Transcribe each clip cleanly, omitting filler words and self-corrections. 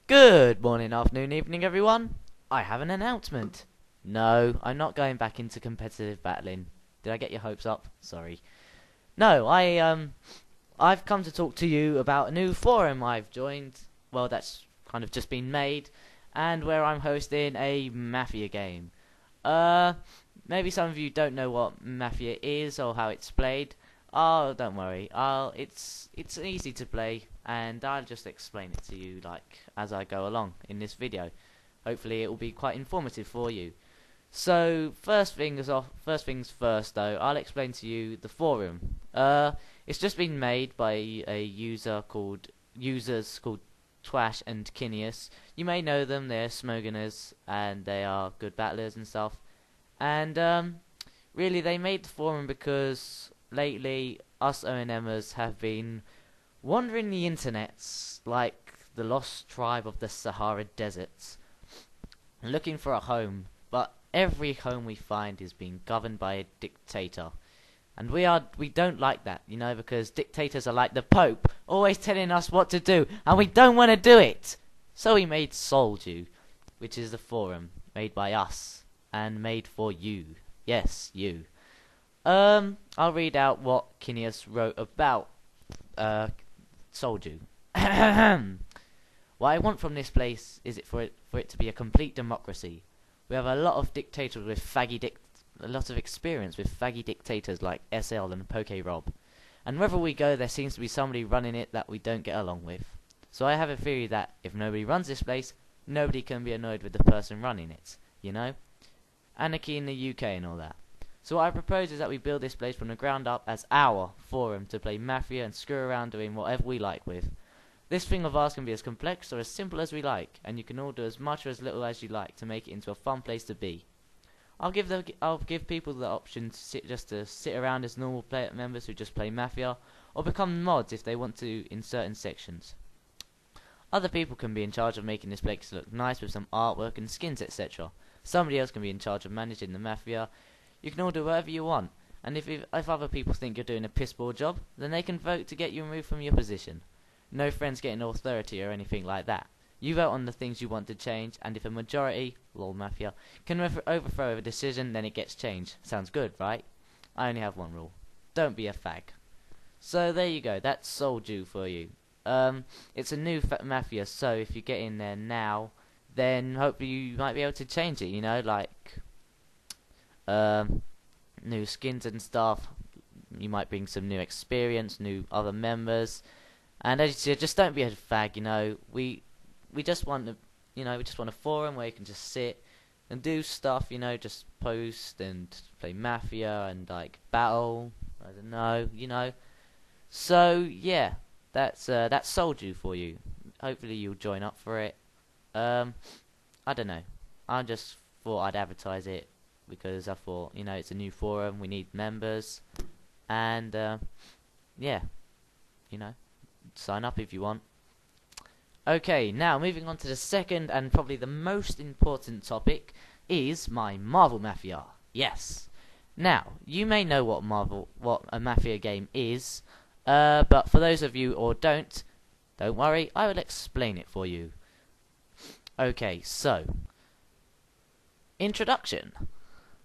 Good morning, afternoon, evening, everyone. I have an announcement. No, I'm not going back into competitive battling. Did I get your hopes up? Sorry. No, I've come to talk to you about a new forum I've joined. Well, that's kind of just been made, and where I'm hosting a Mafia game. Maybe some of you don't know what Mafia is or how it's played. Oh, don't worry. It's easy to play, and I'll just explain it to you like as I go along in this video. Hopefully, it will be quite informative for you. So, first things first, though. I'll explain to you the forum. It's just been made by users called Twash and Kineas. You may know them. They're Smoganers, and they are good battlers and stuff. And really, they made the forum because lately us O&Mers have been wandering the internets like the lost tribe of the Sahara deserts, looking for a home, but every home we find is being governed by a dictator. And we don't like that, you know, because dictators are like the Pope, always telling us what to do, and we don't want to do it. So we made SoulDew, which is the forum made by us and made for you. Yes, you. I'll read out what Kineas wrote about SoulDew. What I want from this place is for it to be a complete democracy. We have a lot of dictators with a lot of experience with faggy dictators like SL and PokeRob. And wherever we go, there seems to be somebody running it that we don't get along with. So I have a theory that if nobody runs this place, nobody can be annoyed with the person running it. You know? Anarchy in the UK and all that. So what I propose is that we build this place from the ground up as our forum to play Mafia and screw around doing whatever we like with. This thing of ours can be as complex or as simple as we like, and you can all do as much or as little as you like to make it into a fun place to be. I'll give people the option to sit around as normal player members who just play Mafia, or become mods if they want to in certain sections. Other people can be in charge of making this place look nice with some artwork and skins, etc. Somebody else can be in charge of managing the Mafia. You can all do whatever you want, and if other people think you're doing a piss poor job, then they can vote to get you removed from your position. No friends getting authority or anything like that. You vote on the things you want to change, and if a majority, lol Mafia, can overthrow a decision, then it gets changed. Sounds good, right? I only have one rule. Don't be a fag. So there you go, that's SoulDew for you. It's a new Mafia, so if you get in there now, then hopefully you might be able to change it, you know, like new skins and stuff. You might bring some new experience, new other members, and as you said, just don't be a fag. You know, we just want a forum where you can just sit and do stuff. You know, just post and play Mafia and like battle. I don't know, you know. So yeah, that's SoulDew for you. Hopefully you'll join up for it. I don't know. I just thought I'd advertise it, because I thought, you know, it's a new forum, we need members, and yeah, you know, sign up if you want. Okay, now moving on to the second and probably the most important topic is my Marvel Mafia. Yes. Now, you may know what a Mafia game is, but for those of you who don't worry, I will explain it for you. Okay, so introduction.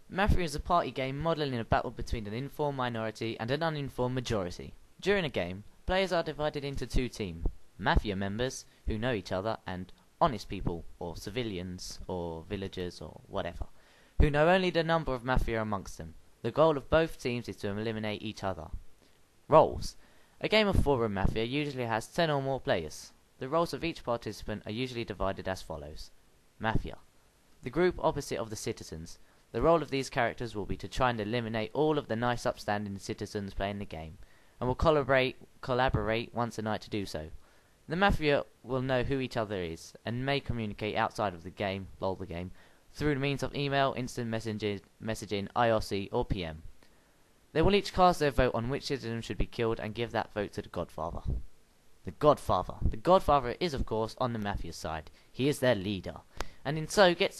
Mafia is a party game modeling a battle between an informed minority and an uninformed majority. During a game, players are divided into two teams: Mafia members, who know each other, and honest people, or civilians, or villagers, or whatever, who know only the number of Mafia amongst them. The goal of both teams is to eliminate each other. Roles. A game of forum Mafia usually has 10 or more players. The roles of each participant are usually divided as follows. Mafia. The group opposite of the citizens. The role of these characters will be to try and eliminate all of the nice upstanding citizens playing the game, and will collaborate once a night to do so. The Mafia will know who each other is, and may communicate outside of the game, lol the game, through the means of email, instant messaging, IRC, or PM. They will each cast their vote on which citizen should be killed, and give that vote to the Godfather. The Godfather. The Godfather is, of course, on the Mafia side. He is their leader, and in so gets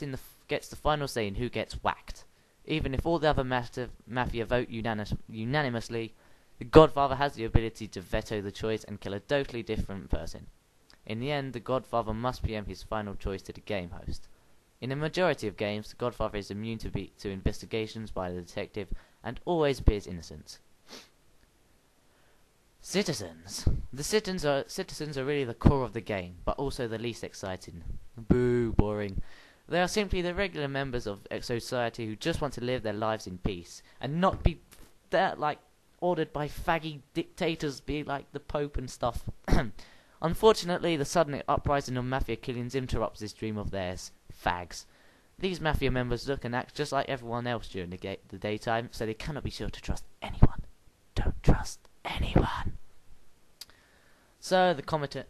the final say in who gets whacked. Even if all the other Mafia vote unanimously, the Godfather has the ability to veto the choice and kill a totally different person. In the end, the Godfather must PM his final choice to the game host. In the majority of games, the Godfather is immune to investigations by the detective and always appears innocent. Citizens. The citizens are really the core of the game, but also the least exciting. Boo, boring. They are simply the regular members of society who just want to live their lives in peace and not be ordered by faggy dictators, be like the Pope and stuff. Unfortunately, the sudden uprising of mafia killings interrupts this dream of theirs. Fags. These mafia members look and act just like everyone else during the daytime, so they cannot be sure to trust anyone. Don't trust anyone. So the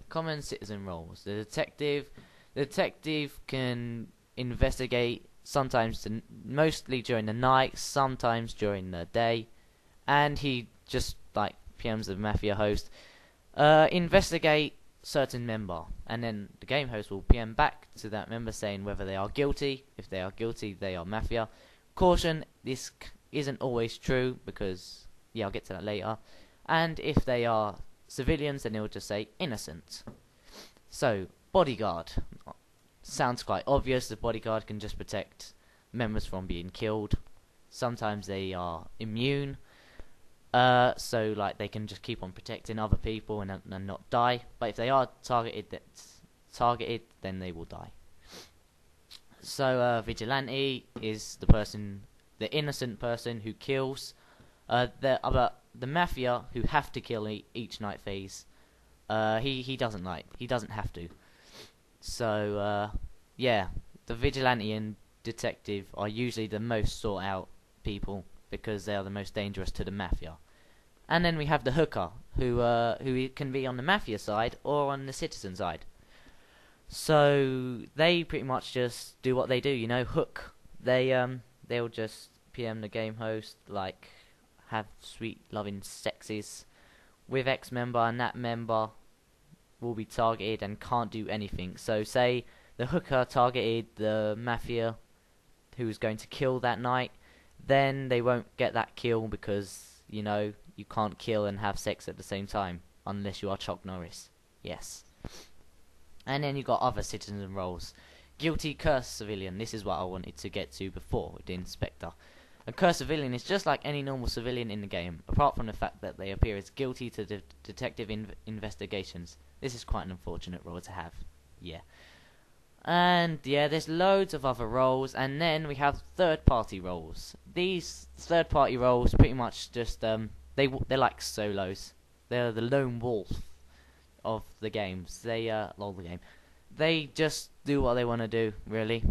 common citizen roles. The detective can investigate sometimes mostly during the night, sometimes during the day, and he just like PMs the mafia host, investigate certain member, and then the game host will PM back to that member saying whether they are guilty. If they are guilty, they are mafia. Caution, this isn't always true because, yeah, I'll get to that later. And if they are civilians, then it will just say innocent. So, bodyguard. Sounds quite obvious. The bodyguard can just protect members from being killed. Sometimes they are immune. So like they can just keep on protecting other people and not die. But if they are targeted, then they will die. So vigilante is the innocent person who kills. The mafia who have to kill each night phase. He doesn't have to. So yeah, the vigilante and detective are usually the most sought out people because they are the most dangerous to the mafia. And then we have the hooker, who can be on the mafia side or on the citizen side. So they pretty much just do what they do, hook. They'll just PM the game host, like have sweet loving sexes with X member, and that member will be targeted and can't do anything. So say the hooker targeted the mafia who's going to kill that night, then they won't get that kill because you can't kill and have sex at the same time unless you are Chuck Norris. Yes. And then you got other citizen roles. Guilty cursed civilian. This is what I wanted to get to before with the inspector. A cursed civilian is just like any normal civilian in the game, apart from the fact that they appear as guilty to detective investigations. This is quite an unfortunate role to have. Yeah. And yeah, there's loads of other roles, and then we have third-party roles. These third-party roles pretty much just they're like solos. They're the lone wolf of the games. They just do what they want to do, really.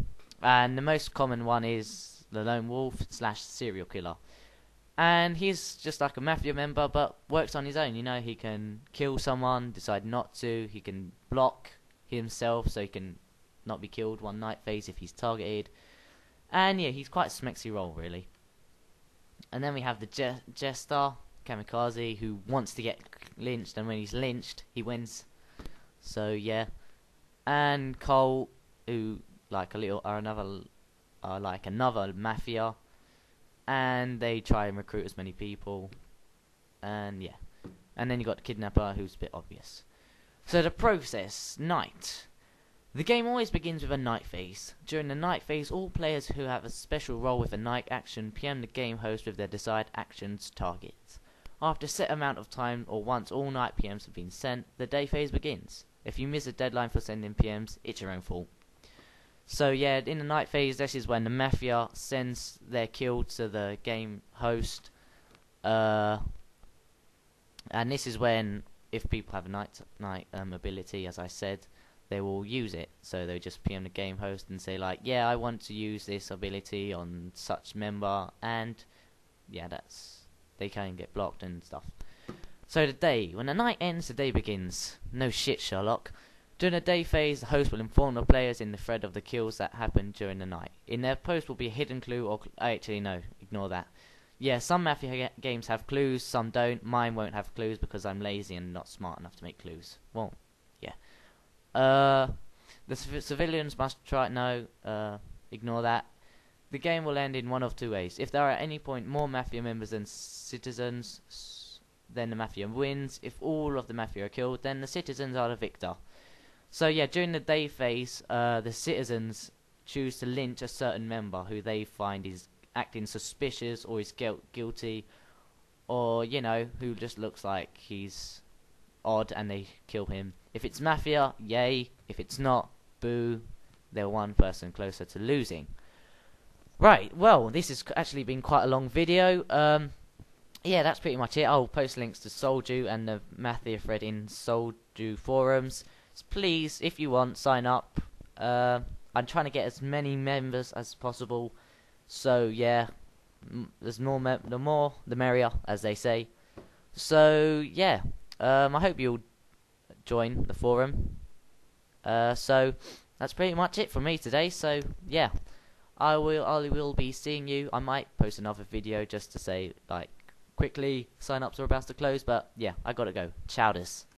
And the most common one is the lone wolf / serial killer. And he's just like a mafia member, but works on his own. He can kill someone, decide not to. He can block himself so he can not be killed one night phase if he's targeted. And yeah, he's quite a smexy role, really. And then we have the jester, kamikaze, who wants to get lynched, and when he's lynched, he wins. So yeah. And Cole, who another mafia, and they try and recruit as many people. And yeah. And then you got the kidnapper, who's a bit obvious. So the process, night. The game always begins with a night phase. During the night phase, all players who have a special role with a night action PM the game host with their desired actions targets. After a set amount of time, or once all night PMs have been sent, the day phase begins. If you miss a deadline for sending PMs, it's your own fault. So yeah, in the night phase, this is when the mafia sends their kill to the game host. And this is when, if people have a night ability, as I said, they will use it. So they'll just PM the game host and say like, yeah, I want to use this ability on such member, and yeah, they can get blocked and stuff. So the day, when the night ends, the day begins. No shit, Sherlock. During the day phase, the host will inform the players in the thread of the kills that happened during the night. In their post will be a hidden clue or... Actually, no, ignore that. Yeah, some Mafia games have clues, some don't. Mine won't have clues because I'm lazy and not smart enough to make clues. Well, yeah. The civilians must try... No, ignore that. The game will end in one of two ways. If there are at any point more Mafia members than citizens, then the Mafia wins. If all of the Mafia are killed, then the citizens are the victor. So yeah, during the day phase, the citizens choose to lynch a certain member who they find is acting suspicious or is guilty, or who just looks like he's odd, and they kill him. If it's Mafia, yay. If it's not, boo. They're one person closer to losing. Right, well, this has actually been quite a long video. Yeah, that's pretty much it. I'll post links to SoulDew and the Mafia thread in SoulDew forums. So please, if you want, sign up. I'm trying to get as many members as possible. So yeah, there's the more the merrier, as they say. So yeah, I hope you'll join the forum. So that's pretty much it from me today. So yeah, I will be seeing you. I might post another video just to say, like, quickly, sign ups are about to close. But yeah, I gotta go. Chowders.